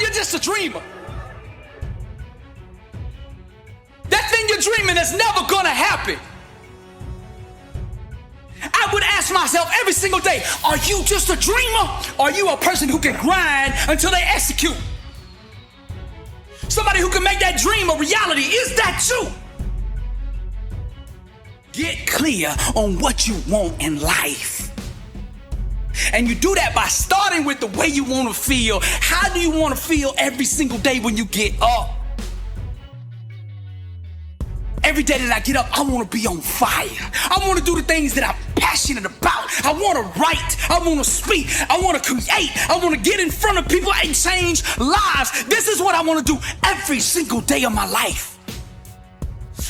you're just a dreamer. That thing you're dreaming is never gonna happen. I would ask myself every single day, are you just a dreamer? Or are you a person who can grind until they execute? Somebody who can make that dream a reality. Is that you? Get clear on what you want in life. And you do that by starting with the way you want to feel. How do you want to feel every single day when you get up? Every day that I get up, I want to be on fire. I want to do the things that I'm passionate about. I want to write. I want to speak. I want to create. I want to get in front of people and change lives. This is what I want to do every single day of my life.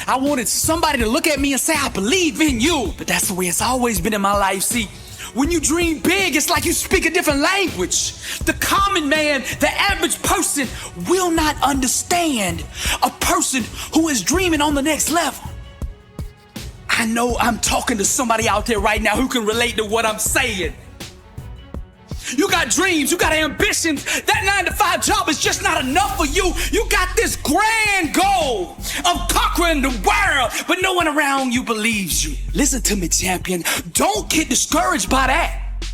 I wanted somebody to look at me and say, I believe in you. But that's the way it's always been in my life. See, when you dream big, it's like you speak a different language. The common man, the average person will not understand a person who is dreaming on the next level. I know I'm talking to somebody out there right now who can relate to what I'm saying. You got dreams, you got ambitions. That 9-to-5 job is just not enough for you. You got this grand goal of conquering the world, but no one around you believes you. Listen to me, champion. Don't get discouraged by that.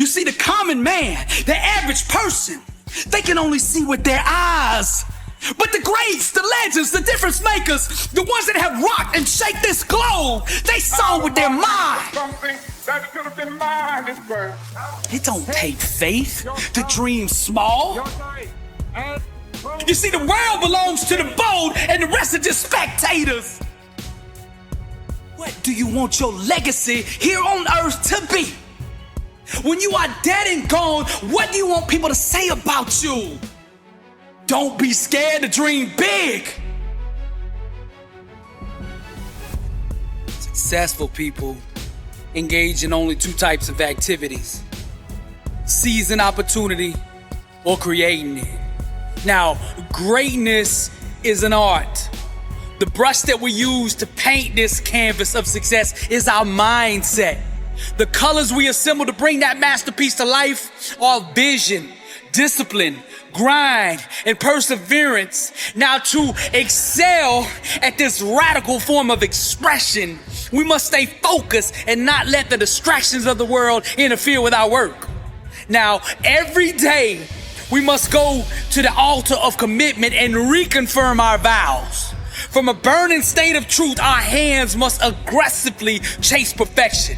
You see, the common man, the average person, they can only see with their eyes. But the greats, the legends, the difference makers, the ones that have rocked and shake this globe, they saw with their mind. That should have been mine this birth. It don't take faith to dream small. You see, the world belongs to the bold and the rest are just spectators. What do you want your legacy here on earth to be? When you are dead and gone, what do you want people to say about you? Don't be scared to dream big. Successful people engage in only 2 types of activities: seizing opportunity or creating it. Now, greatness is an art. The brush that we use to paint this canvas of success is our mindset. The colors we assemble to bring that masterpiece to life are vision, discipline, grind, and perseverance. Now, to excel at this radical form of expression, we must stay focused and not let the distractions of the world interfere with our work. Now, every day, we must go to the altar of commitment and reconfirm our vows. From a burning state of truth, our hands must aggressively chase perfection.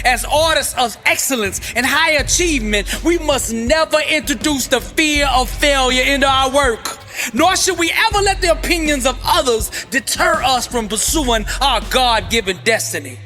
As artists of excellence and high achievement, we must never introduce the fear of failure into our work. Nor should we ever let the opinions of others deter us from pursuing our God-given destiny.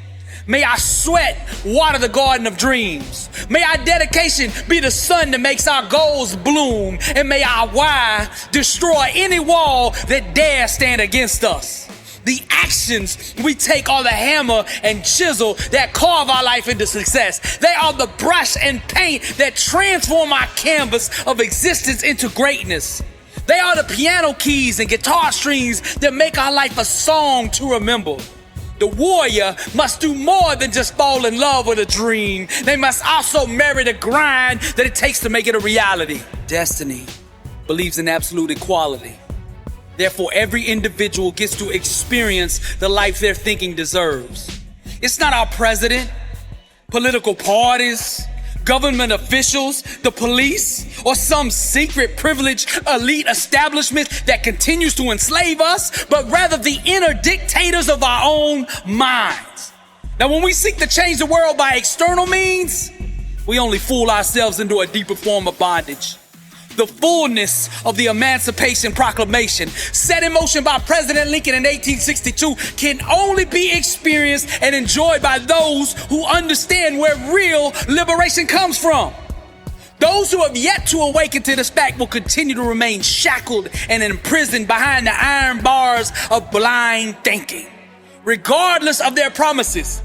May our sweat water the garden of dreams. May our dedication be the sun that makes our goals bloom. And may our why destroy any wall that dares stand against us. The actions we take are the hammer and chisel that carve our life into success. They are the brush and paint that transform our canvas of existence into greatness. They are the piano keys and guitar strings that make our life a song to remember. The warrior must do more than just fall in love with a dream. They must also marry the grind that it takes to make it a reality. Destiny believes in absolute equality. Therefore, every individual gets to experience the life their thinking deserves. It's not our president, political parties, government officials, the police, or some secret privileged elite establishment that continues to enslave us, but rather the inner dictators of our own minds. Now, when we seek to change the world by external means, we only fool ourselves into a deeper form of bondage. The fullness of the Emancipation Proclamation, set in motion by President Lincoln in 1862, can only be experienced and enjoyed by those who understand where real liberation comes from. Those who have yet to awaken to this fact will continue to remain shackled and imprisoned behind the iron bars of blind thinking. Regardless of their promises,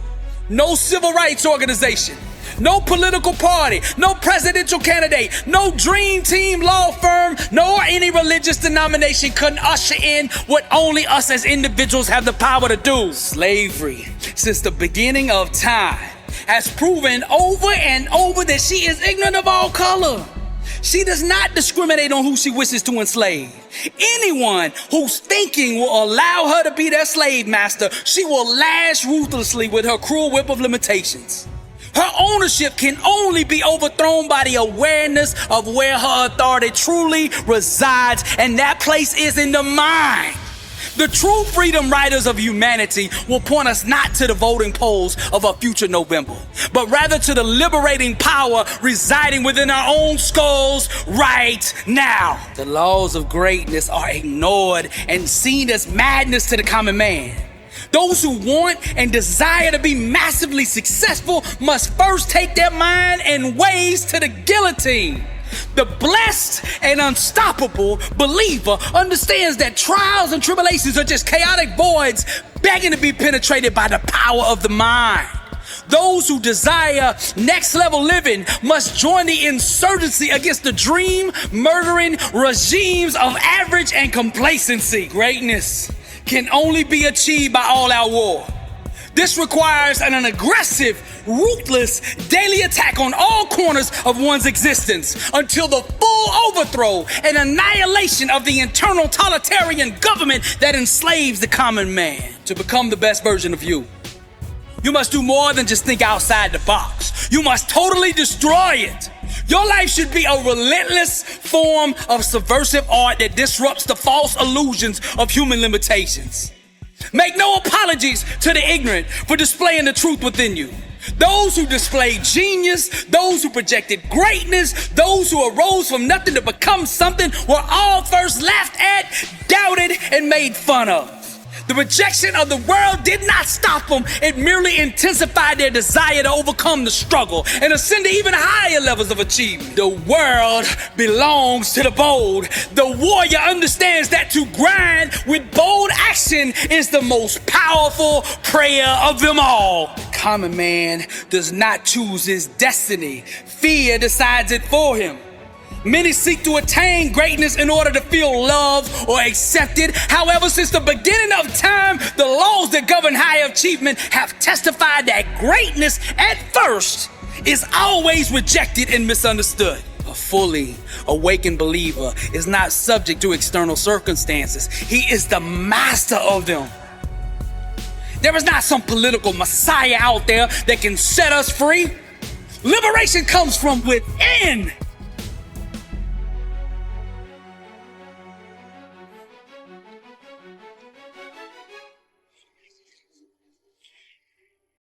no civil rights organization, no political party, no presidential candidate, no dream team law firm, nor any religious denomination can usher in what only us as individuals have the power to do. Slavery, since the beginning of time, has proven over and over that she is ignorant of all color. She does not discriminate on who she wishes to enslave. Anyone whose thinking will allow her to be their slave master, she will lash ruthlessly with her cruel whip of limitations. Her ownership can only be overthrown by the awareness of where her authority truly resides, and that place is in the mind. The true freedom riders of humanity will point us not to the voting polls of a future November, but rather to the liberating power residing within our own skulls right now. The laws of greatness are ignored and seen as madness to the common man. Those who want and desire to be massively successful must first take their mind and ways to the guillotine. The blessed and unstoppable believer understands that trials and tribulations are just chaotic voids begging to be penetrated by the power of the mind. Those who desire next level living must join the insurgency against the dream murdering regimes of average and complacency. Greatness can only be achieved by all-out war. This requires an aggressive, ruthless daily attack on all corners of one's existence until the full overthrow and annihilation of the internal totalitarian government that enslaves the common man. To become the best version of you, you must do more than just think outside the box. You must totally destroy it. Your life should be a relentless form of subversive art that disrupts the false illusions of human limitations. Make no apologies to the ignorant for displaying the truth within you. Those who displayed genius, those who projected greatness, those who arose from nothing to become something were all first laughed at, doubted, and made fun of. The rejection of the world did not stop them. It merely intensified their desire to overcome the struggle and ascend to even higher levels of achievement. The world belongs to the bold. The warrior understands that to grind with bold action is the most powerful prayer of them all. The common man does not choose his destiny. Fear decides it for him. Many seek to attain greatness in order to feel loved or accepted. However, since the beginning of time, the laws that govern high achievement have testified that greatness at first is always rejected and misunderstood. A fully awakened believer is not subject to external circumstances. He is the master of them. There is not some political messiah out there that can set us free. Liberation comes from within.